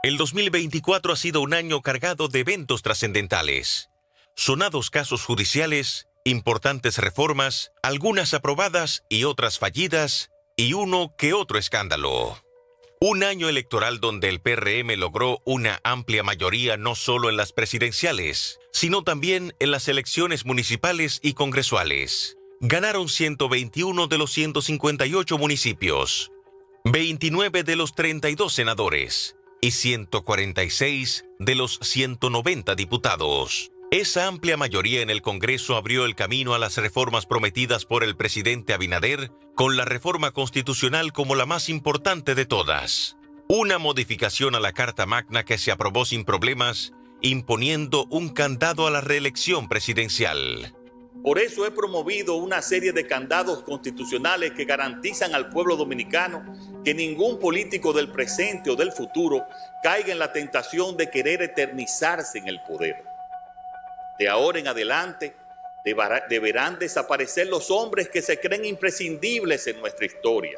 El 2024 ha sido un año cargado de eventos trascendentales, sonados casos judiciales, importantes reformas, algunas aprobadas y otras fallidas, y uno que otro escándalo. Un año electoral donde el PRM logró una amplia mayoría no solo en las presidenciales, sino también en las elecciones municipales y congresuales. Ganaron 121 de los 158 municipios, 29 de los 32 senadores y 146 de los 190 diputados. Esa amplia mayoría en el Congreso abrió el camino a las reformas prometidas por el presidente Abinader, con la reforma constitucional como la más importante de todas. Una modificación a la Carta Magna que se aprobó sin problemas, imponiendo un candado a la reelección presidencial. Por eso he promovido una serie de candados constitucionales que garantizan al pueblo dominicano que ningún político del presente o del futuro caiga en la tentación de querer eternizarse en el poder. De ahora en adelante, deberán desaparecer los hombres que se creen imprescindibles en nuestra historia,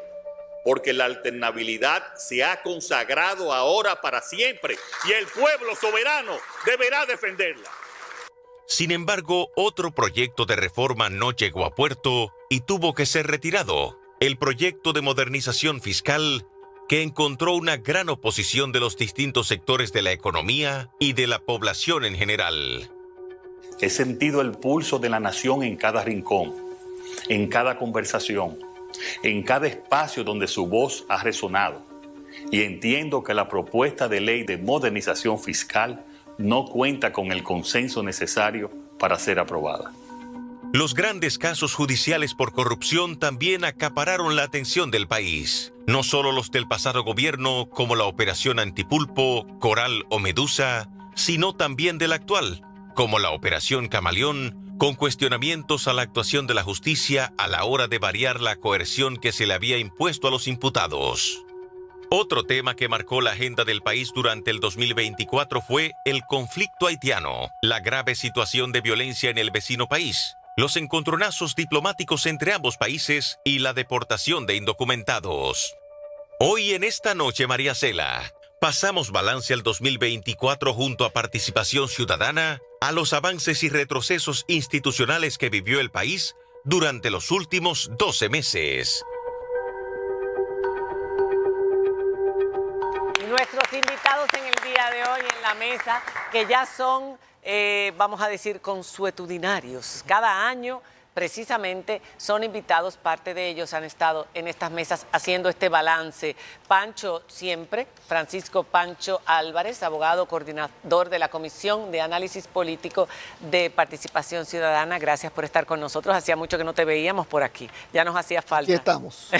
porque la alternabilidad se ha consagrado ahora para siempre y el pueblo soberano deberá defenderla. Sin embargo, otro proyecto de reforma no llegó a puerto y tuvo que ser retirado: el proyecto de modernización fiscal, que encontró una gran oposición de los distintos sectores de la economía y de la población en general. He sentido el pulso de la nación en cada rincón, en cada conversación, en cada espacio donde su voz ha resonado. Y entiendo que la propuesta de ley de modernización fiscal no cuenta con el consenso necesario para ser aprobada. Los grandes casos judiciales por corrupción también acapararon la atención del país. No solo los del pasado gobierno, como la Operación Antipulpo, Coral o Medusa, sino también del actual, como la Operación Camaleón, con cuestionamientos a la actuación de la justicia a la hora de variar la coerción que se le había impuesto a los imputados. Otro tema que marcó la agenda del país durante el 2024 fue el conflicto haitiano, la grave situación de violencia en el vecino país, los encontronazos diplomáticos entre ambos países y la deportación de indocumentados. Hoy en esta noche, María Cela, pasamos balance al 2024 junto a Participación Ciudadana, a los avances y retrocesos institucionales que vivió el país durante los últimos 12 meses. Y nuestros invitados en el día de hoy en la mesa, que ya son, vamos a decir, consuetudinarios. Cada año, precisamente, son invitados, parte de ellos han estado en estas mesas haciendo este balance. Pancho Siempre, Francisco Pancho Álvarez, abogado coordinador de la Comisión de Análisis Político de Participación Ciudadana. Gracias por estar con nosotros. Hacía mucho que no te veíamos por aquí. Ya nos hacía falta. Aquí estamos.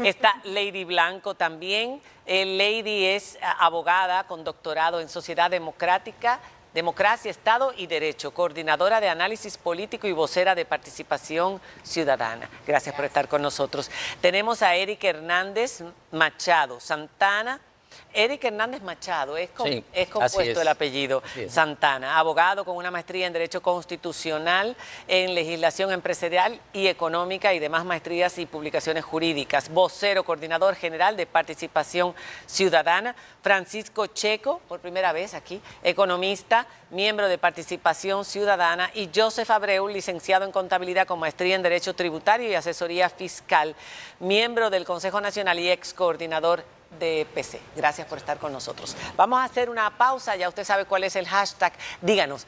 Está Lady Blanco también. Lady es abogada con doctorado en Sociedad Democrática, Democracia, Estado y Derecho, coordinadora de análisis político y vocera de Participación Ciudadana. Gracias por estar con nosotros. Tenemos a Eric Hernández Machado Santana. Eric Hernández Machado, es compuesto el apellido Santana, abogado con una maestría en Derecho Constitucional, en Legislación Empresarial y Económica y demás maestrías y publicaciones jurídicas, vocero, coordinador general de Participación Ciudadana. Francisco Checo, por primera vez aquí, economista, miembro de Participación Ciudadana, y Joseph Abreu, licenciado en Contabilidad con maestría en Derecho Tributario y Asesoría Fiscal, miembro del Consejo Nacional y ex coordinador de PC. Gracias por estar con nosotros. Vamos a hacer una pausa, ya usted sabe cuál es el hashtag. Díganos,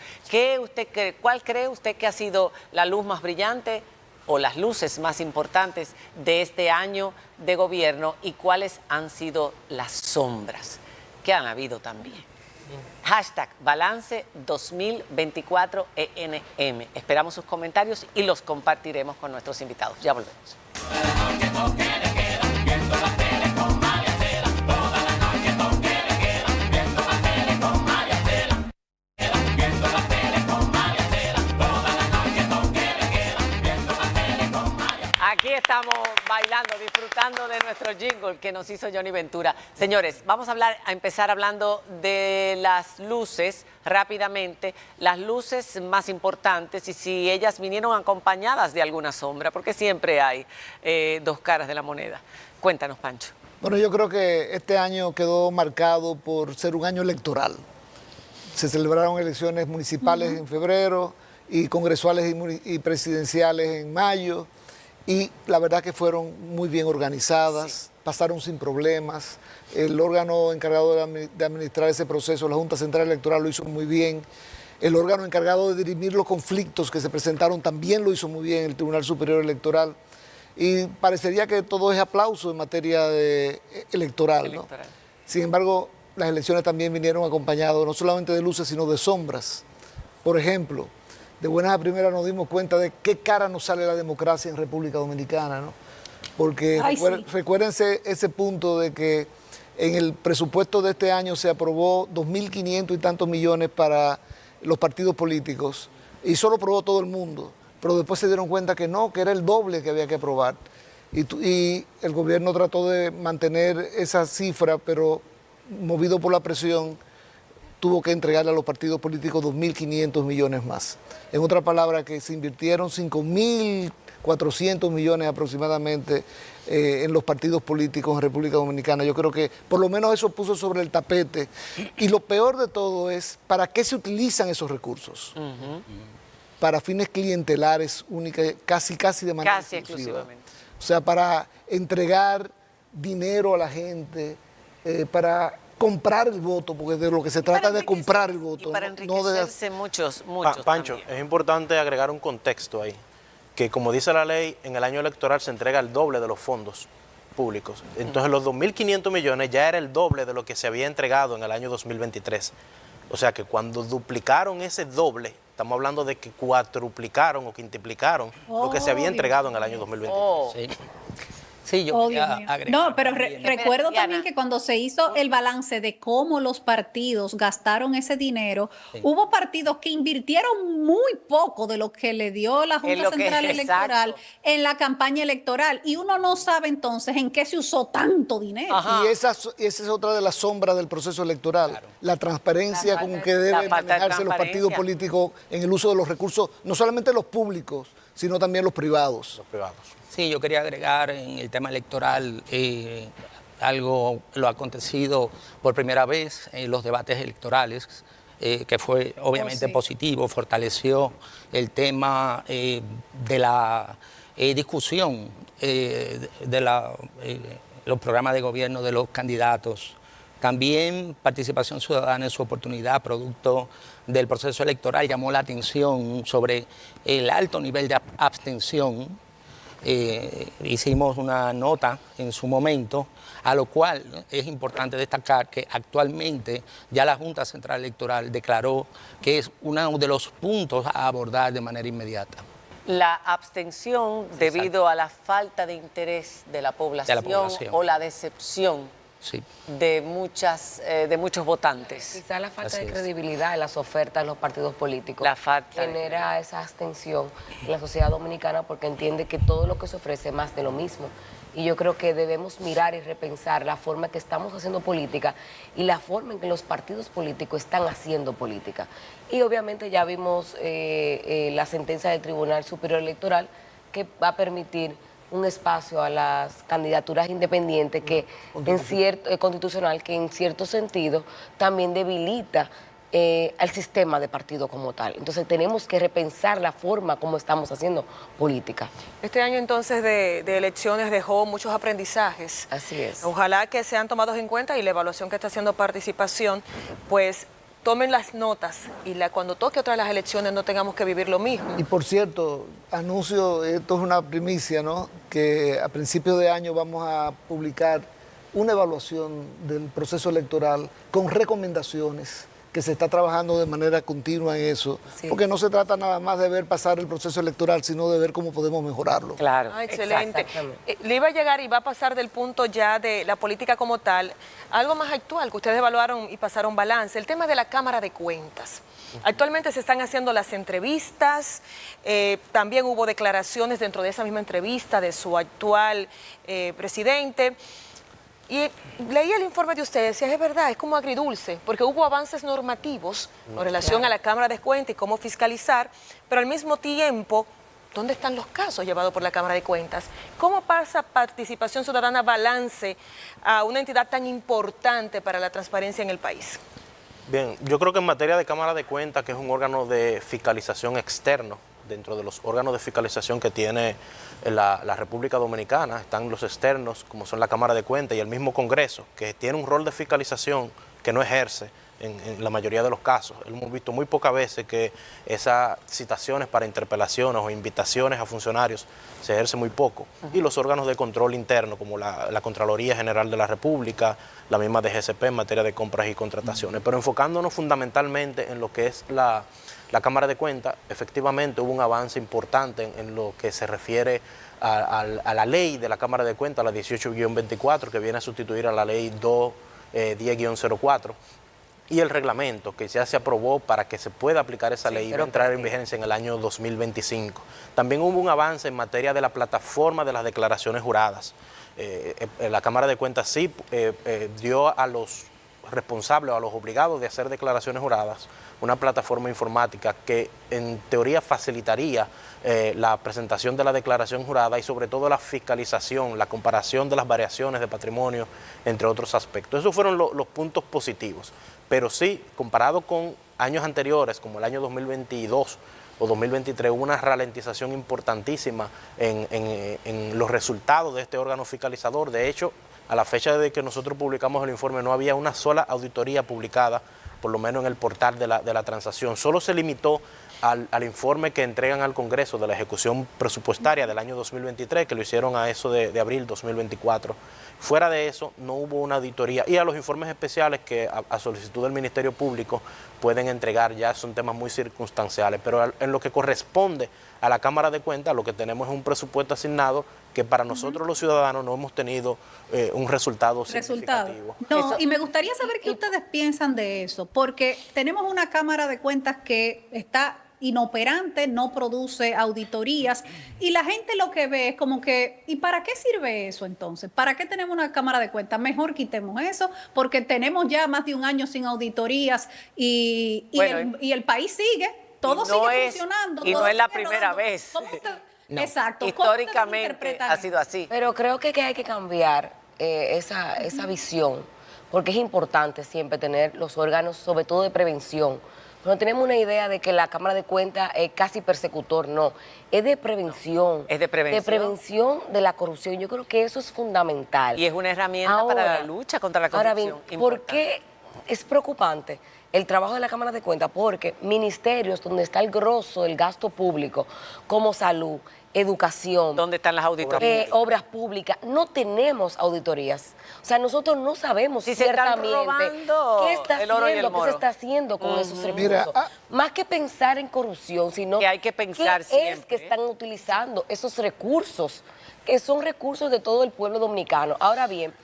¿cuál cree usted que ha sido la luz más brillante o las luces más importantes de este año de gobierno y cuáles han sido las sombras que han habido también? Hashtag Balance 2024 ENM. Esperamos sus comentarios y los compartiremos con nuestros invitados. Ya volvemos. Aquí estamos bailando, disfrutando de nuestro jingle que nos hizo Johnny Ventura. Señores, vamos a empezar hablando de las luces rápidamente, las luces más importantes y si ellas vinieron acompañadas de alguna sombra, porque siempre hay dos caras de la moneda. Cuéntanos, Pancho. Bueno, yo creo que este año quedó marcado por ser un año electoral. Se celebraron elecciones municipales en febrero y congresuales y presidenciales en mayo. Y la verdad que fueron muy bien organizadas, pasaron sin problemas. El órgano encargado de administrar ese proceso, la Junta Central Electoral, lo hizo muy bien. El órgano encargado de dirimir los conflictos que se presentaron también lo hizo muy bien, el Tribunal Superior Electoral. Y parecería que todo es aplauso en materia electoral, ¿no? Sin embargo, las elecciones también vinieron acompañadas no solamente de luces, sino de sombras. Por ejemplo, de buenas a primeras nos dimos cuenta de qué cara nos sale la democracia en República Dominicana, ¿no? Porque recuérdense ese punto de que en el presupuesto de este año se aprobó 2.500 y tantos millones para los partidos políticos y solo aprobó todo el mundo, pero después se dieron cuenta que no, que era el doble que había que aprobar. Y el gobierno trató de mantener esa cifra, pero movido por la presión, tuvo que entregarle a los partidos políticos 2.500 millones más. En otra palabra, que se invirtieron 5.400 millones aproximadamente en los partidos políticos en República Dominicana. Yo creo que por lo menos eso puso sobre el tapete. Y lo peor de todo es, ¿para qué se utilizan esos recursos? Para fines clientelares únicas, casi de manera exclusivamente. O sea, para entregar dinero a la gente, para comprar el voto, porque de lo que se trata es de comprar el voto. Y para enriquecerse muchos Pancho, también. es importante agregar un contexto ahí, que como dice la ley, en el año electoral se entrega el doble de los fondos públicos. Entonces los 2.500 millones ya era el doble de lo que se había entregado en el año 2023. O sea que cuando duplicaron ese doble, estamos hablando de que cuatruplicaron o quintuplicaron lo que se había entregado en el año 2023. Sí, yo quería agregar. No, pero recuerdo también que cuando se hizo el balance de cómo los partidos gastaron ese dinero, hubo partidos que invirtieron muy poco de lo que le dio la Junta Central Electoral en la campaña electoral. Y uno no sabe entonces en qué se usó tanto dinero. Y esa es otra de las sombras del proceso electoral. Claro. La transparencia con que deben manejarse los partidos políticos en el uso de los recursos, no solamente los públicos, sino también los privados. Los privados. Sí, yo quería agregar en el tema electoral algo, lo acontecido por primera vez en los debates electorales, que fue obviamente positivo, fortaleció el tema de la discusión de los programas de gobierno de los candidatos. También participación ciudadana en su oportunidad, producto del proceso electoral, llamó la atención sobre el alto nivel de abstención. Hicimos una nota en su momento, a lo cual es importante destacar que actualmente ya la Junta Central Electoral declaró que es uno de los puntos a abordar de manera inmediata. La abstención debido a la falta de interés de la población o la decepción de muchos votantes. Quizás la falta de credibilidad en las ofertas de los partidos políticos genera esa abstención en la sociedad dominicana porque entiende que todo lo que se ofrece es más de lo mismo. Y yo creo que debemos mirar y repensar la forma en que estamos haciendo política y la forma en que los partidos políticos están haciendo política. Y obviamente ya vimos la sentencia del Tribunal Superior Electoral que va a permitir un espacio a las candidaturas independientes que constitucional que en cierto sentido también debilita al sistema de partido como tal. Entonces tenemos que repensar la forma como estamos haciendo política. Este año entonces de elecciones dejó muchos aprendizajes. Así es. Ojalá que sean tomados en cuenta y la evaluación que está haciendo Participación, pues tomen las notas y cuando toque otra de las elecciones no tengamos que vivir lo mismo. Y por cierto, anuncio, esto es una primicia, ¿no? Que a principios de año vamos a publicar una evaluación del proceso electoral con recomendaciones que se está trabajando de manera continua en eso, porque no se trata nada más de ver pasar el proceso electoral, sino de ver cómo podemos mejorarlo. Claro. Ah, excelente. Le iba a llegar y va a pasar del punto ya de la política como tal, algo más actual que ustedes evaluaron y pasaron balance, el tema de la Cámara de Cuentas. Actualmente se están haciendo las entrevistas, también hubo declaraciones dentro de esa misma entrevista de su actual presidente. Y leí el informe de ustedes, decía, es verdad, es como agridulce, porque hubo avances normativos en relación a la Cámara de Cuentas y cómo fiscalizar, pero al mismo tiempo, ¿dónde están los casos llevados por la Cámara de Cuentas? ¿Cómo pasa participación ciudadana balance a una entidad tan importante para la transparencia en el país? Bien, yo creo que en materia de Cámara de Cuentas, que es un órgano de fiscalización externo, dentro de los órganos de fiscalización que tiene la República Dominicana, están los externos, como son la Cámara de Cuentas y el mismo Congreso, que tiene un rol de fiscalización que no ejerce en la mayoría de los casos. Hemos visto muy pocas veces que esas citaciones para interpelaciones o invitaciones a funcionarios se ejerce muy poco. Y los órganos de control interno, como la Contraloría General de la República, la misma DGCP en materia de compras y contrataciones. Pero enfocándonos fundamentalmente en lo que es la Cámara de Cuentas, efectivamente hubo un avance importante en lo que se refiere a la ley de la Cámara de Cuentas, la 18-24, que viene a sustituir a la ley 210-04, y el reglamento que ya se aprobó para que se pueda aplicar esa ley y va a entrar en vigencia en el año 2025. También hubo un avance en materia de la plataforma de las declaraciones juradas. La Cámara de Cuentas sí dio a los responsables o a los obligados de hacer declaraciones juradas una plataforma informática que en teoría facilitaría la presentación de la declaración jurada y sobre todo la fiscalización, la comparación de las variaciones de patrimonio, entre otros aspectos. Esos fueron los puntos positivos, pero sí, comparado con años anteriores, como el año 2022 o 2023, hubo una ralentización importantísima en los resultados de este órgano fiscalizador. De hecho, a la fecha de que nosotros publicamos el informe no había una sola auditoría publicada, por lo menos en el portal de la transacción. Solo se limitó al informe que entregan al Congreso de la ejecución presupuestaria del año 2023, que lo hicieron a eso de abril 2024. Fuera de eso, no hubo una auditoría. Y a los informes especiales que a solicitud del Ministerio Público pueden entregar, ya son temas muy circunstanciales. Pero en lo que corresponde a la Cámara de Cuentas, lo que tenemos es un presupuesto asignado que para nosotros los ciudadanos no hemos tenido un resultado significativo. No, y me gustaría saber qué ustedes piensan de eso, porque tenemos una Cámara de Cuentas que está inoperante, no produce auditorías, y la gente lo que ve es como que, ¿y para qué sirve eso entonces? ¿Para qué tenemos una Cámara de Cuentas? Mejor quitemos eso, porque tenemos ya más de un año sin auditorías y el país sigue, todo sigue funcionando. Y no es la primera vez. No. Exacto. Históricamente ha sido así. Pero creo que hay que cambiar esa visión, porque es importante siempre tener los órganos, sobre todo de prevención. No tenemos una idea de que la Cámara de Cuentas es casi persecutor, no. Es de prevención. Es de prevención. De prevención de la corrupción. Yo creo que eso es fundamental. Y es una herramienta para la lucha contra la corrupción. Ahora bien, ¿por qué es preocupante el trabajo de la Cámara de Cuentas? Porque ministerios donde está el grosso del gasto público, como salud, educación. ¿Dónde están las auditorías? Obras públicas. No tenemos auditorías. O sea, nosotros no sabemos si ciertamente se están robando qué está el oro y el haciendo, moro. qué se está haciendo con esos recursos. Mira, Más que pensar en corrupción, sino que hay que pensar qué siempre es que están utilizando esos recursos, que son recursos de todo el pueblo dominicano. Ahora bien,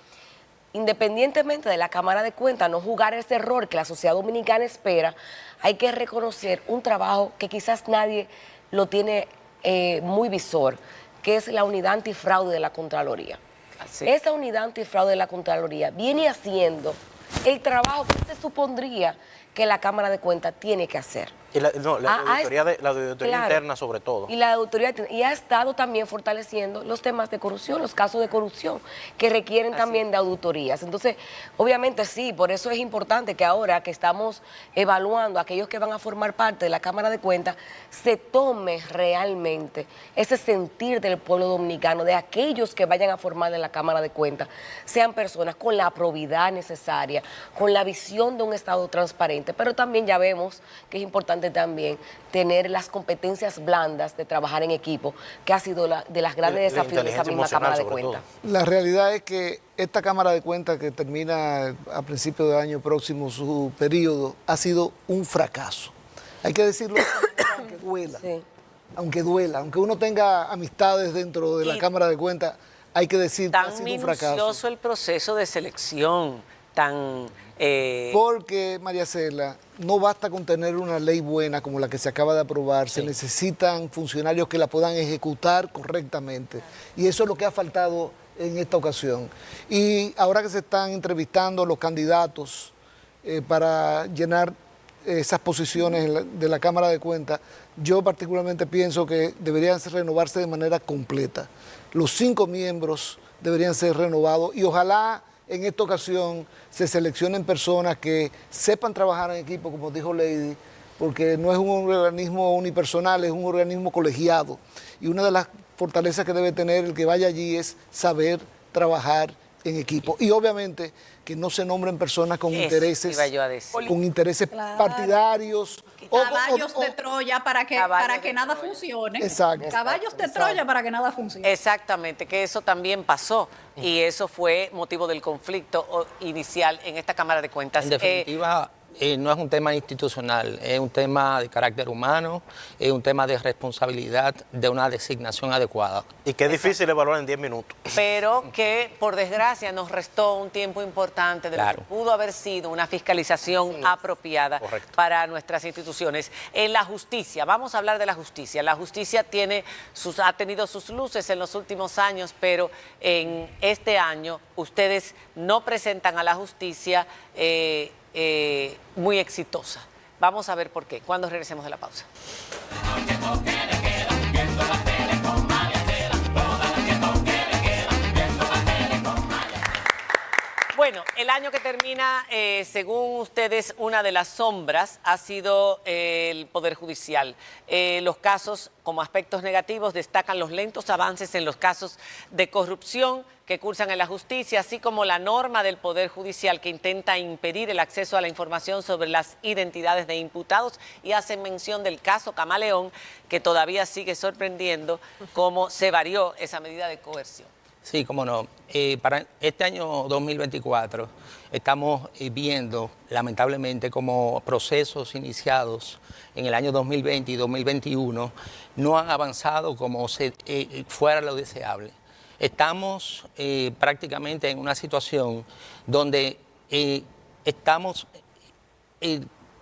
independientemente de la Cámara de Cuentas no jugar ese error que la sociedad dominicana espera, hay que reconocer un trabajo que quizás nadie lo tiene muy visor, que es la unidad antifraude de la Contraloría. Así. Esa unidad antifraude de la Contraloría viene haciendo el trabajo que se supondría que la Cámara de Cuentas tiene que hacer. Y la auditoría interna sobre todo. Y la auditoría y ha estado también fortaleciendo los temas de corrupción, los casos de corrupción, que requieren también de auditorías. Entonces, obviamente sí, por eso es importante que ahora que estamos evaluando a aquellos que van a formar parte de la Cámara de Cuentas, se tome realmente ese sentir del pueblo dominicano, de aquellos que vayan a formar en la Cámara de Cuentas, sean personas con la probidad necesaria, con la visión de un Estado transparente, importante, pero también ya vemos que es importante también tener las competencias blandas de trabajar en equipo, que ha sido de las grandes desafíos de esa misma Cámara de Cuentas. La realidad es que esta Cámara de Cuentas, que termina a principios del año próximo su periodo, ha sido un fracaso. Hay que decirlo aunque duela. Sí. Aunque duela, aunque uno tenga amistades dentro de la Cámara de Cuentas, hay que decir que ha sido un fracaso. Tan minucioso el proceso de selección, tan... Porque, María Cela, no basta con tener una ley buena como la que se acaba de aprobar, se necesitan funcionarios que la puedan ejecutar correctamente. Y eso es lo que ha faltado en esta ocasión. Y ahora que se están entrevistando los candidatos para llenar esas posiciones de la Cámara de Cuentas, yo particularmente pienso que deberían renovarse de manera completa. Los 5 miembros deberían ser renovados y ojalá en esta ocasión se seleccionen personas que sepan trabajar en equipo, como dijo Lady, porque no es un organismo unipersonal, es un organismo colegiado. Y una de las fortalezas que debe tener el que vaya allí es saber trabajar en equipo. Y obviamente que no se nombren personas con intereses partidarios. Caballos de Troya para que nada funcione. Exacto. Caballos de Troya para que nada funcione. Exactamente, que eso también pasó y eso fue motivo del conflicto inicial en esta Cámara de Cuentas. En definitiva, no es un tema institucional, es un tema de carácter humano, es un tema de responsabilidad de una designación adecuada. Y que es difícil evaluar en 10 minutos. Pero que, por desgracia, nos restó un tiempo importante de lo que pudo haber sido una fiscalización apropiada para nuestras instituciones. En la justicia, vamos a hablar de la justicia. La justicia ha tenido sus luces en los últimos años, pero en este año ustedes no presentan a la justicia muy exitosa. Vamos a ver por qué, cuando regresemos de la pausa. Bueno, el año que termina, según ustedes, una de las sombras ha sido el Poder Judicial. Los casos, como aspectos negativos, destacan los lentos avances en los casos de corrupción que cursan en la justicia, así como la norma del Poder Judicial que intenta impedir el acceso a la información sobre las identidades de imputados, y hacen mención del caso Camaleón, que todavía sigue sorprendiendo cómo se varió esa medida de coerción. Sí, cómo no. Para este año 2024 estamos viendo, lamentablemente, como procesos iniciados en el año 2020 y 2021 no han avanzado como fuera lo deseable. Estamos prácticamente en una situación donde estamos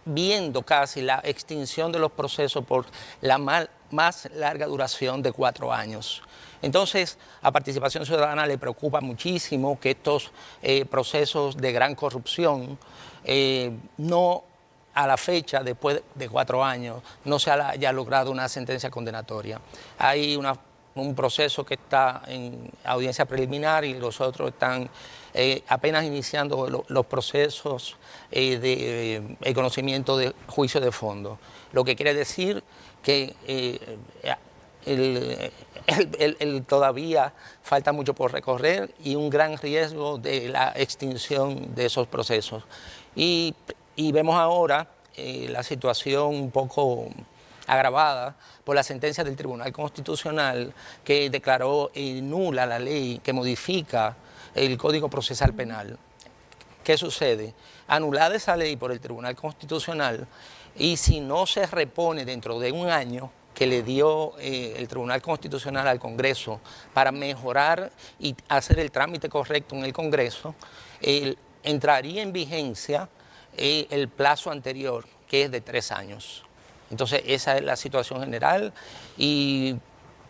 viendo casi la extinción de los procesos por la más larga duración de 4 años. Entonces, a Participación Ciudadana le preocupa muchísimo que estos procesos de gran corrupción no, a la fecha, después de 4 años, no se haya logrado una sentencia condenatoria. Hay un proceso que está en audiencia preliminar y los otros están apenas iniciando los procesos de conocimiento de juicio de fondo. Lo que quiere decir que todavía falta mucho por recorrer y un gran riesgo de la extinción de esos procesos. Y vemos ahora la situación un poco agravada por la sentencia del Tribunal Constitucional que declaró nula la ley que modifica el Código Procesal Penal. ¿Qué sucede? Anulada esa ley por el Tribunal Constitucional, y si no se repone dentro de un año que le dio el Tribunal Constitucional al Congreso para mejorar y hacer el trámite correcto en el Congreso, entraría en vigencia el plazo anterior, que es de 3 años. Entonces, esa es la situación general y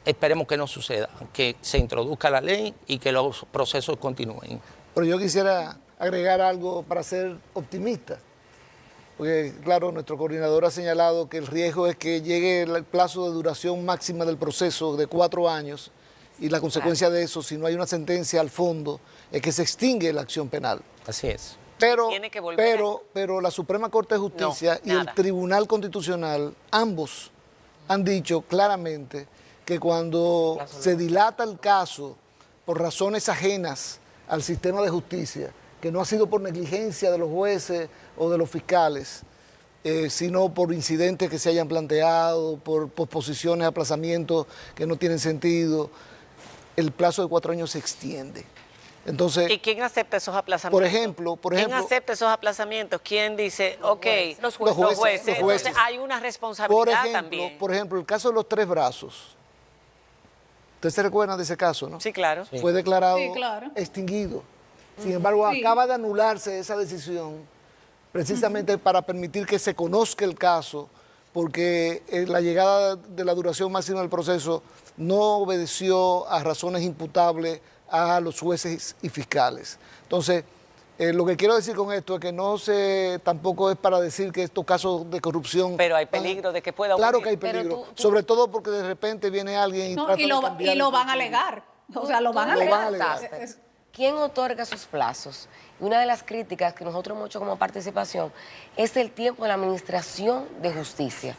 esperemos que no suceda, que se introduzca la ley y que los procesos continúen. Pero yo quisiera agregar algo para ser optimista. Porque, claro, nuestro coordinador ha señalado que el riesgo es que llegue el plazo de duración máxima del proceso de 4 años y la consecuencia de eso, si no hay una sentencia al fondo, es que se extingue la acción penal. Así es. Pero la Suprema Corte de Justicia y el Tribunal Constitucional, ambos han dicho claramente que cuando se dilata el caso por razones ajenas al sistema de justicia, que no ha sido por negligencia de los jueces o de los fiscales, sino por incidentes que se hayan planteado, por posposiciones, aplazamientos que no tienen sentido, el plazo de 4 años se extiende. Entonces, ¿y quién acepta esos aplazamientos? ¿Quién acepta esos aplazamientos? ¿Quién dice, los jueces. Entonces hay una responsabilidad también. Por ejemplo, el caso de los 3 brazos. ¿Ustedes se recuerdan de ese caso, no? Sí, claro. Fue declarado extinguido. Sin embargo, acaba de anularse esa decisión precisamente para permitir que se conozca el caso, porque la llegada de la duración máxima del proceso no obedeció a razones imputables a los jueces y fiscales. Entonces, lo que quiero decir con esto es que tampoco es para decir que estos casos de corrupción... Pero hay peligro de que pueda ocurrir. Claro que hay peligro, sobre todo porque de repente viene alguien y trata de cambiar... Y lo van a alegar, o sea, lo van a alegar. ¿Quién otorga esos plazos? Y una de las críticas que nosotros hemos hecho como participación es el tiempo de la administración de justicia.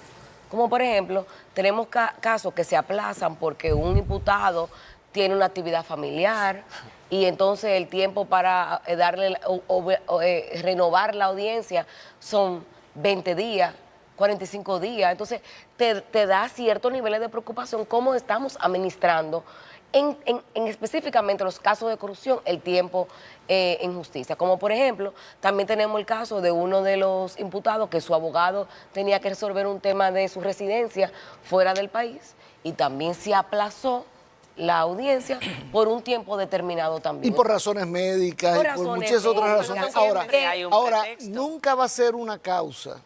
Como por ejemplo, tenemos casos que se aplazan porque un imputado tiene una actividad familiar y entonces el tiempo para renovar la audiencia son 20 días, 45 días. Entonces te da ciertos niveles de preocupación cómo estamos administrando en específicamente los casos de corrupción el tiempo en justicia. Como por ejemplo, también tenemos el caso de uno de los imputados que su abogado tenía que resolver un tema de su residencia fuera del país y también se aplazó la audiencia por un tiempo determinado también. Y por razones médicas y por muchas otras razones. Ahora, nunca va a ser una causa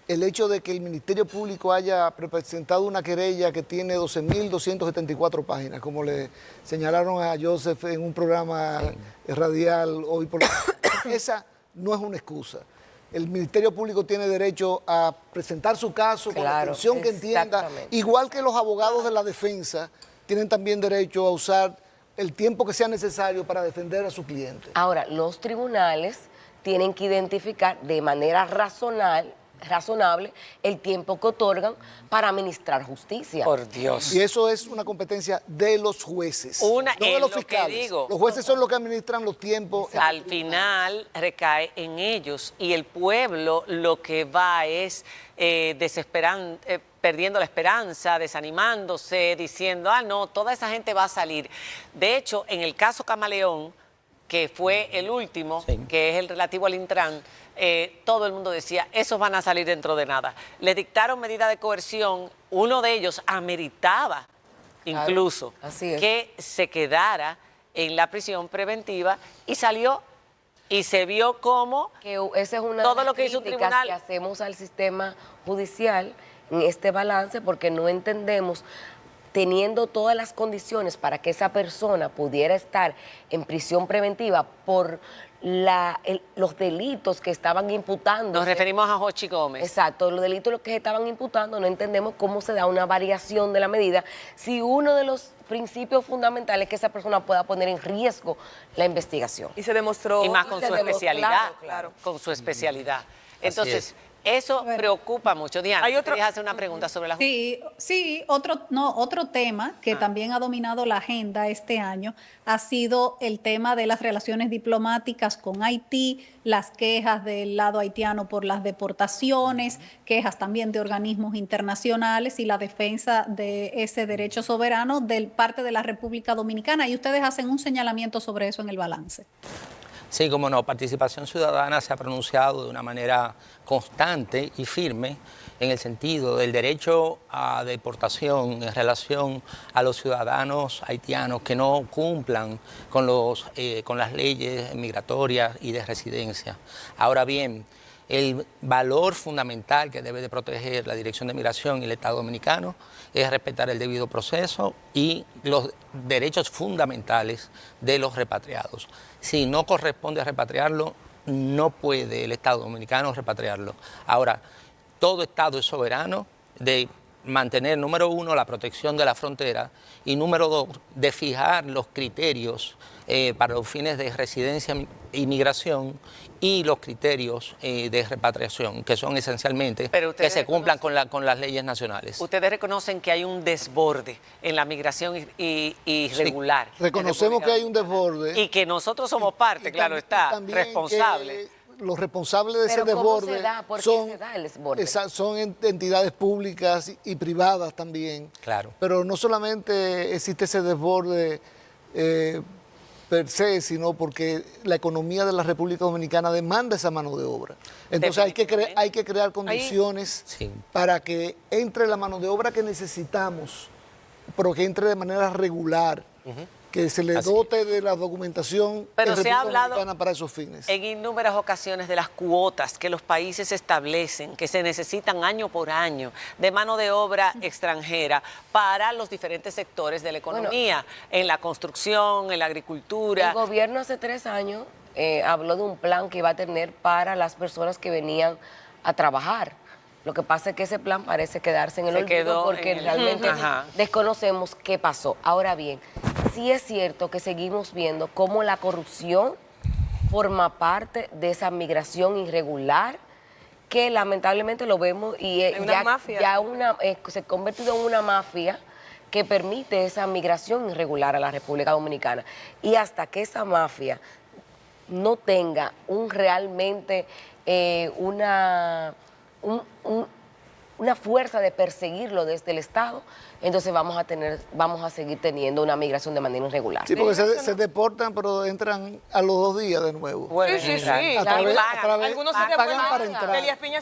el hecho de que el Ministerio Público haya presentado una querella que tiene 12.274 páginas, como le señalaron a Joseph en un programa radial hoy por la mañana. Esa no es una excusa. El Ministerio Público tiene derecho a presentar su caso con la atención que entienda, igual que los abogados de la defensa tienen también derecho a usar el tiempo que sea necesario para defender a su cliente. Ahora, los tribunales tienen que identificar de manera razonable el tiempo que otorgan para administrar justicia. Por Dios. Y eso es una competencia de los jueces, no de los fiscales. Los jueces son los que administran los tiempos. Al final recae en ellos y el pueblo lo que va es perdiendo la esperanza, desanimándose, diciendo, no, toda esa gente va a salir. De hecho, en el caso Camaleón, que fue el último, que es el relativo al Intran, todo el mundo decía, esos van a salir dentro de nada. Le dictaron medida de coerción, uno de ellos ameritaba incluso que se quedara en la prisión preventiva y salió y se vio como esa es una todo lo que hizo un tribunal que hacemos al sistema judicial en este balance porque no entendemos teniendo todas las condiciones para que esa persona pudiera estar en prisión preventiva por los delitos que estaban imputando. Nos referimos a Jochi Gómez. Exacto, los delitos que estaban imputando, no entendemos cómo se da una variación de la medida si uno de los principios fundamentales es que esa persona pueda poner en riesgo la investigación. Y se demostró. Y más con su especialidad. Claro. Con su especialidad. Entonces, eso preocupa mucho. Diana, ¿querías hacer una pregunta sobre la justicia? Sí, otro tema que también ha dominado la agenda este año ha sido el tema de las relaciones diplomáticas con Haití, las quejas del lado haitiano por las deportaciones, quejas también de organismos internacionales y la defensa de ese derecho soberano de parte de la República Dominicana. Y ustedes hacen un señalamiento sobre eso en el balance. Sí, como no, Participación Ciudadana se ha pronunciado de una manera constante y firme en el sentido del derecho a deportación en relación a los ciudadanos haitianos que no cumplan con las leyes migratorias y de residencia. Ahora bien, el valor fundamental que debe de proteger la Dirección de Migración y el Estado Dominicano es respetar el debido proceso y los derechos fundamentales de los repatriados. Si no corresponde repatriarlo, no puede el Estado Dominicano repatriarlo. Ahora, todo Estado es soberano de mantener, número uno, la protección de la frontera y número dos, de fijar los criterios para los fines de residencia y migración y los criterios de repatriación, que son esencialmente que se cumplan con las leyes nacionales. Ustedes reconocen que hay un desborde en la migración irregular. Sí, reconocemos que hay un desborde. Y que nosotros somos parte, claro está, responsable. los responsables de ese Pero ¿cómo desborde se da? ¿Por qué son, se da el desborde? son entidades públicas y privadas también. Claro. Pero no solamente existe ese desborde per se, sino porque la economía de la República Dominicana demanda esa mano de obra. Entonces hay que crear condiciones para que entre la mano de obra que necesitamos, pero que entre de manera regular, que se le dote de la documentación Pero se ha hablado Dominicana para esos fines. en innumerables ocasiones de las cuotas que los países establecen, que se necesitan año por año de mano de obra extranjera para los diferentes sectores de la economía, en la construcción, en la agricultura. El gobierno hace 3 años habló de un plan que iba a tener para las personas que venían a trabajar. Lo que pasa es que ese plan parece quedarse en el olvido porque realmente desconocemos qué pasó. Ahora bien, sí es cierto que seguimos viendo cómo la corrupción forma parte de esa migración irregular que lamentablemente lo vemos y se ha convertido en una mafia que permite esa migración irregular a la República Dominicana. Y hasta que esa mafia no tenga realmente una fuerza de perseguirlo desde el Estado, entonces vamos a seguir teniendo una migración de manera irregular. Sí, porque se deportan, pero entran a los 2 días de nuevo. Sí. Algunos pagan para entrar.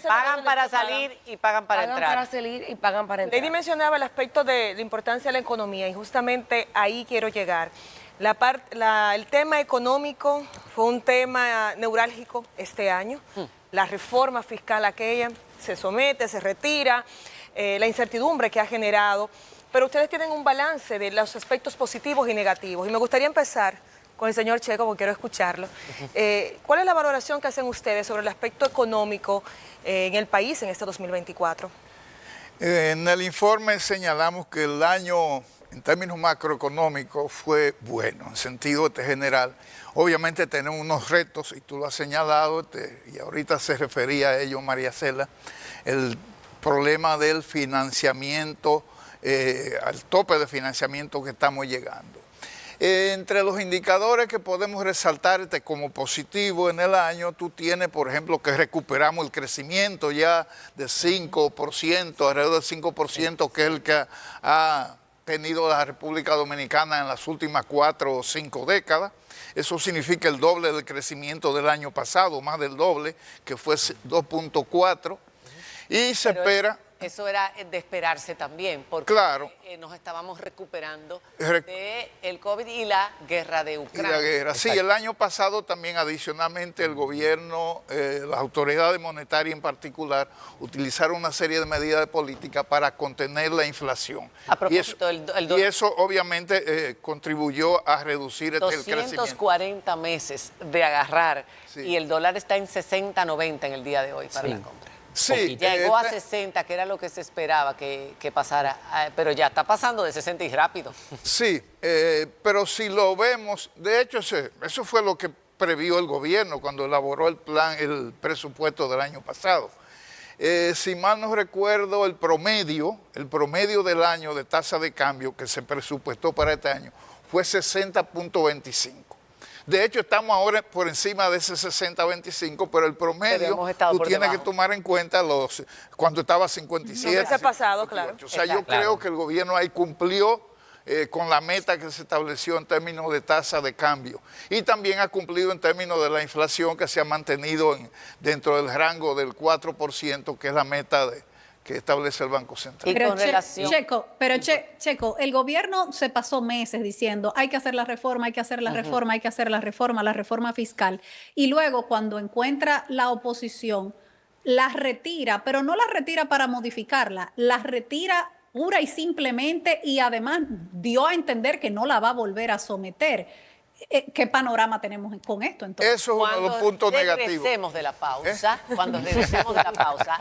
Pagan para salir y pagan para entrar. Pagan para salir y pagan para entrar. Lady mencionaba el aspecto de la importancia de la economía y justamente ahí quiero llegar. El tema económico fue un tema neurálgico este año. La reforma fiscal aquella se somete, se retira, la incertidumbre que ha generado. Pero ustedes tienen un balance de los aspectos positivos y negativos. Y me gustaría empezar con el señor Checo, porque quiero escucharlo. ¿Cuál es la valoración que hacen ustedes sobre el aspecto económico en el país en este 2024? En el informe señalamos que el año, en términos macroeconómicos, fue bueno, en sentido general. Obviamente tenemos unos retos, y tú lo has señalado, y ahorita se refería a ello María Cela, el problema del financiamiento, al tope de financiamiento que estamos llegando. Entre los indicadores que podemos resaltarte como positivo en el año, tú tienes, por ejemplo, que recuperamos el crecimiento ya de 5%, alrededor del 5%, que es el que ha tenido la República Dominicana en las últimas 4 o 5 décadas. Eso significa el doble del crecimiento del año pasado, más del doble, que fue 2.4. Y se espera... Eso era de esperarse también, porque nos estábamos recuperando del COVID y la guerra de Ucrania. Y la guerra. Sí, el año pasado también adicionalmente el gobierno, las autoridades monetarias en particular, utilizaron una serie de medidas de política para contener la inflación. A propósito, y eso obviamente contribuyó a reducir el crecimiento. 240 meses de agarrar y el dólar está en 60.90 en el día de hoy para la compra. Sí, llegó a 60, que era lo que se esperaba que pasara, pero ya está pasando de 60 y rápido. Sí, pero si lo vemos, de hecho eso fue lo que previó el gobierno cuando elaboró el presupuesto del año pasado. Si mal no recuerdo, el promedio del año de tasa de cambio que se presupuestó para este año fue 60.25. De hecho, estamos ahora por encima de ese 60-25, pero el promedio tú tienes que tomar en cuenta cuando estaba 57. Ese pasado, claro. O sea, yo creo que el gobierno ahí cumplió con la meta que se estableció en términos de tasa de cambio. Y también ha cumplido en términos de la inflación que se ha mantenido dentro del rango del 4%, que es la meta que establece el Banco Central. Checo, el gobierno se pasó meses diciendo hay que hacer la reforma, hay que hacer la reforma, hay que hacer la reforma fiscal. Y luego cuando encuentra la oposición, la retira, pero no la retira para modificarla, la retira pura y simplemente y además dio a entender que no la va a volver a someter. ¿Qué panorama tenemos con esto entonces? Eso es uno de los puntos negativos. Cuando regresemos de la pausa,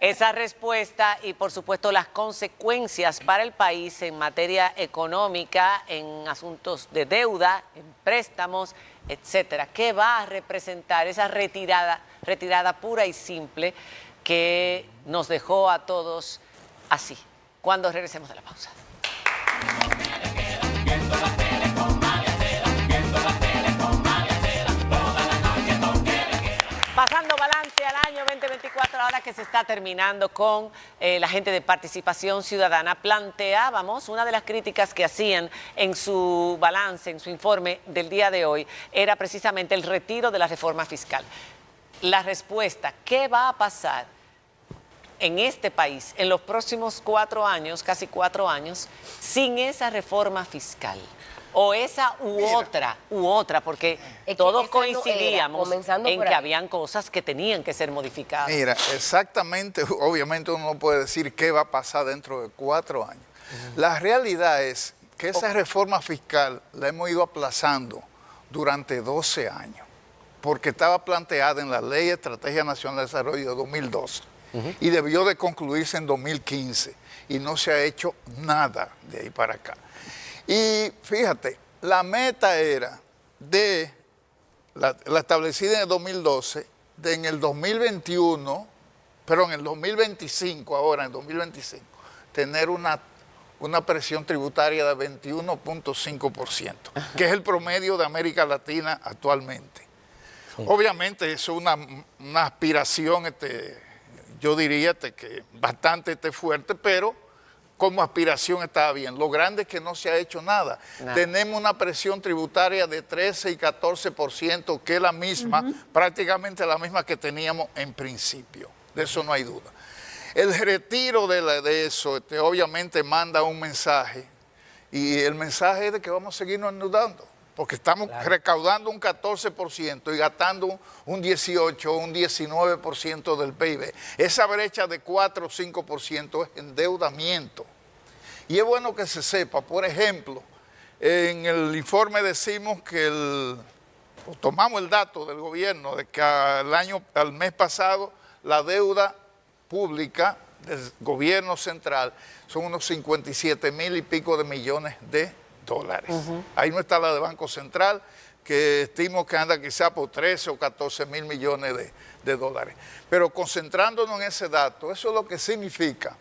esa respuesta y por supuesto las consecuencias para el país en materia económica, en asuntos de deuda, en préstamos, etcétera. ¿Qué va a representar esa retirada pura y simple que nos dejó a todos así? Cuando regresemos de la pausa. que se está terminando con la gente de Participación Ciudadana, planteábamos, una de las críticas que hacían en su balance, en su informe del día de hoy, era precisamente el retiro de la reforma fiscal. La respuesta, ¿qué va a pasar en este país en los próximos 4 años, casi 4 años, sin esa reforma fiscal? O esa u otra, porque todos coincidíamos en que habían cosas que tenían que ser modificadas. Mira, exactamente, obviamente uno no puede decir qué va a pasar dentro de 4 años. La realidad es que esa reforma fiscal la hemos ido aplazando durante 12 años, porque estaba planteada en la Ley de Estrategia Nacional de Desarrollo de 2012 y debió de concluirse en 2015 y no se ha hecho nada de ahí para acá. Y fíjate, la meta era de la establecida en el 2012, de en el 2021, pero en el 2025, ahora en el 2025, tener una presión tributaria de 21.5%, que es el promedio de América Latina actualmente. Sí. Obviamente eso es una aspiración, yo diría que bastante fuerte, pero como aspiración está bien. Lo grande es que no se ha hecho nada. Tenemos una presión tributaria de 13 y 14%, que es la misma, prácticamente la misma que teníamos en principio. De eso no hay duda. El retiro de eso obviamente manda un mensaje, y el mensaje es de que vamos a seguirnos endeudando, porque estamos recaudando un 14% y gastando un 18 o un 19% del PIB. Esa brecha de 4 o 5% es endeudamiento. Y es bueno que se sepa, por ejemplo, en el informe decimos que tomamos el dato del gobierno de que al mes pasado la deuda pública del gobierno central son unos 57,000 y pico de millones de dólares. Ahí no está la de Banco Central, que estimo que anda quizá por 13 o 14 mil millones de dólares. Pero concentrándonos en ese dato, eso es lo que significa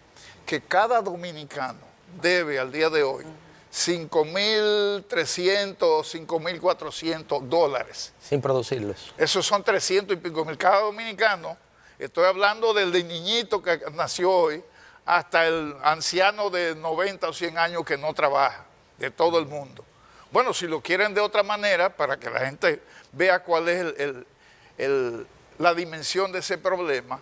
que cada dominicano debe al día de hoy 5.300 o 5.400 dólares. Sin producirlos. Esos son 300 y pico mil. Cada dominicano, estoy hablando del niñito que nació hoy, hasta el anciano de 90 o 100 años que no trabaja, de todo el mundo. Bueno, si lo quieren de otra manera, para que la gente vea cuál es la dimensión de ese problema,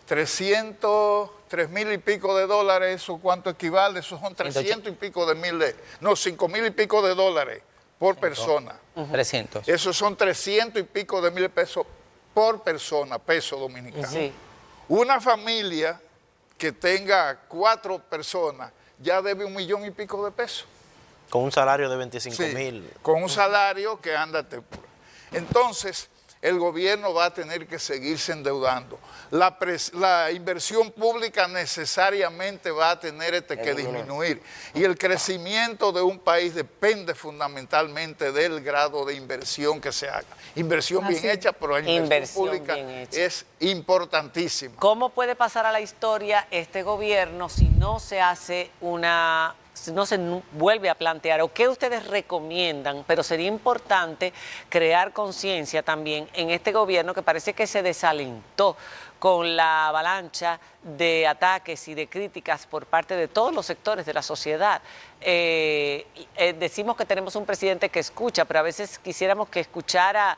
3.000 y pico de dólares, ¿eso cuánto equivale? Eso son 300 y pico de mil, 5.000 y pico de dólares por persona. 300. Esos son 300 y pico de mil pesos por persona, peso dominicano. Sí. Una familia que tenga 4 personas ya debe 1 millón y pico de pesos. Con un salario de 25,000. Sí, con un salario que anda. Entonces, el gobierno va a tener que seguirse endeudando. La inversión pública necesariamente va a tener que disminuir. Y el crecimiento de un país depende fundamentalmente del grado de inversión que se haga. Inversión bien hecha, pero la inversión pública es importantísima. ¿Cómo puede pasar a la historia este gobierno si no se hace no se vuelve a plantear, o qué ustedes recomiendan? Pero sería importante crear conciencia también en este gobierno, que parece que se desalentó con la avalancha de ataques y de críticas por parte de todos los sectores de la sociedad. Decimos que tenemos un presidente que escucha, pero a veces quisiéramos que escuchara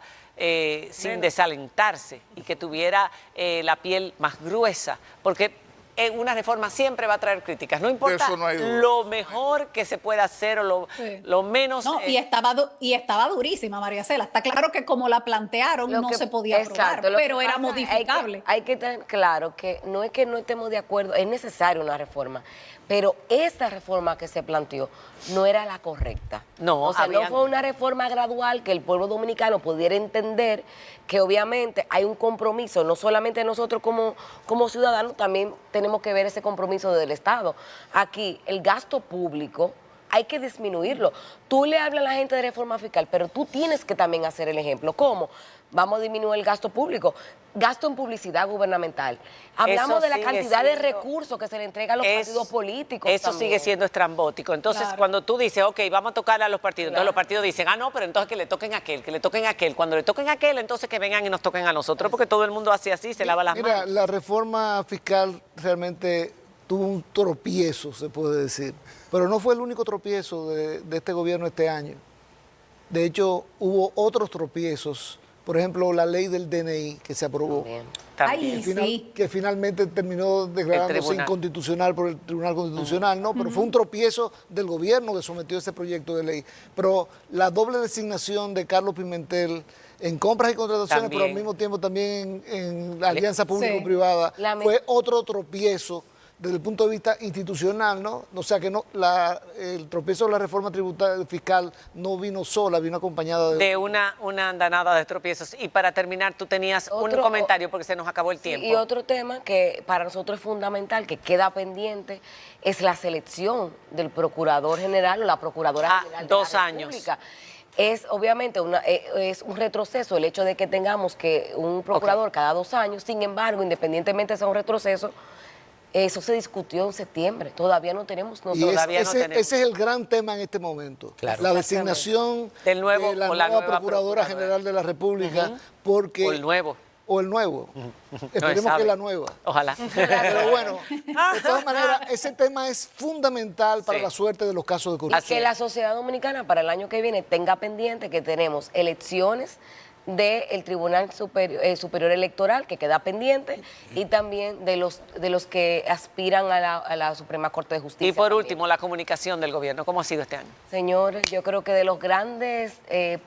sin desalentarse y que tuviera la piel más gruesa, porque una reforma siempre va a traer críticas, no importa lo mejor que se pueda hacer o lo menos. No, y estaba durísima, María Cela. Está claro que como la plantearon no se podía aprobar, pero era modificable. Hay que tener claro que no es que no estemos de acuerdo, es necesaria una reforma, pero esta reforma que se planteó no era la correcta. No, o sea, no fue una reforma gradual que el pueblo dominicano pudiera entender que obviamente hay un compromiso, no solamente nosotros como ciudadanos, también tenemos que ver ese compromiso del Estado. Aquí el gasto público hay que disminuirlo. Tú le hablas a la gente de reforma fiscal, pero tú tienes que también hacer el ejemplo. ¿Cómo? Vamos a disminuir el gasto público, gasto en publicidad gubernamental. Hablamos de la cantidad de recursos que se le entrega a los partidos políticos. Eso también sigue siendo estrambótico. Entonces, cuando tú dices, ok, vamos a tocarle a los partidos, entonces los partidos dicen, no, pero entonces que le toquen a aquel, que le toquen a aquel. Cuando le toquen a aquel, entonces que vengan y nos toquen a nosotros, porque todo el mundo hace así, se lava las manos. Mira, la reforma fiscal realmente tuvo un tropiezo, se puede decir. Pero no fue el único tropiezo de este gobierno este año. De hecho, hubo otros tropiezos. Por ejemplo, la ley del DNI que se aprobó, que finalmente terminó declarándose inconstitucional por el Tribunal Constitucional, ¿no? Pero fue un tropiezo del gobierno que sometió ese proyecto de ley. Pero la doble designación de Carlos Pimentel en compras y contrataciones, pero al mismo tiempo también en la alianza público-privada, fue otro tropiezo desde el punto de vista institucional, ¿no? O sea que el tropiezo de la reforma tributaria fiscal no vino sola, vino acompañada de una andanada de tropiezos. Y para terminar, tú tenías un comentario porque se nos acabó el tiempo. Y otro tema que para nosotros es fundamental, que queda pendiente, es la selección del procurador general o la procuradora general de la República. Es obviamente es un retroceso el hecho de que tengamos que un procurador cada 2 años. Sin embargo, independientemente de sea un retroceso, eso se discutió en septiembre. Todavía no tenemos. Ese es el gran tema en este momento. Claro. La designación de la nueva Procuradora General de la República. Porque, o el nuevo. Esperemos que la nueva. Ojalá. Pero bueno, de todas maneras, ese tema es fundamental para la suerte de los casos de corrupción. Y que la sociedad dominicana para el año que viene tenga pendiente que tenemos elecciones del Tribunal Superior Electoral, que queda pendiente, y también de los que aspiran a la Suprema Corte de Justicia. Y por último, la comunicación del gobierno, ¿cómo ha sido este año? Señores, yo creo que de los grandes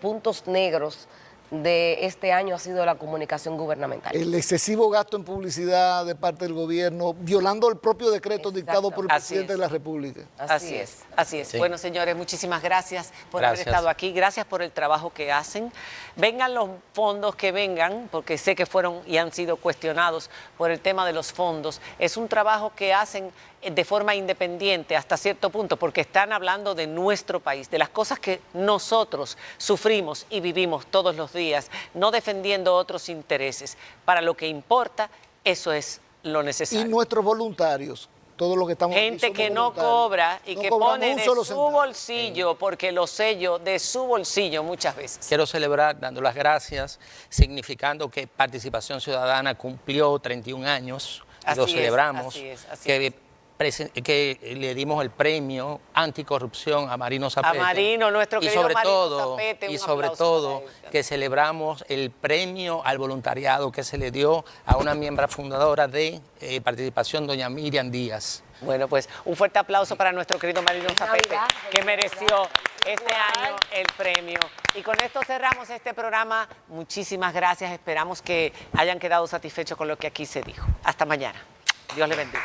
puntos negros de este año ha sido la comunicación gubernamental. El excesivo gasto en publicidad de parte del gobierno, violando el propio decreto dictado por el presidente de la República. Así es. Sí. Bueno, señores, muchísimas gracias por haber estado aquí. Gracias por el trabajo que hacen. Vengan los fondos que vengan, porque sé que fueron y han sido cuestionados por el tema de los fondos. Es un trabajo que hacen de forma independiente hasta cierto punto, porque están hablando de nuestro país, de las cosas que nosotros sufrimos y vivimos todos los días, no defendiendo otros intereses. Para lo que importa, eso es lo necesario. Y nuestros voluntarios, todos los que estamos gente aquí que no cobra y que pone de su bolsillo, porque lo sello de su bolsillo muchas veces. Quiero celebrar dando las gracias, significando que Participación Ciudadana cumplió 31 años, y lo celebramos, que le dimos el premio anticorrupción a Marino Zapete. A Marino, nuestro querido Marino Zapete. Y sobre todo que celebramos el premio al voluntariado que se le dio a una miembro fundadora de Participación, doña Miriam Díaz. Bueno, pues un fuerte aplauso para nuestro querido Marino Zapete, que mereció este año el premio. Y con esto cerramos este programa. Muchísimas gracias. Esperamos que hayan quedado satisfechos con lo que aquí se dijo. Hasta mañana. Dios les bendiga.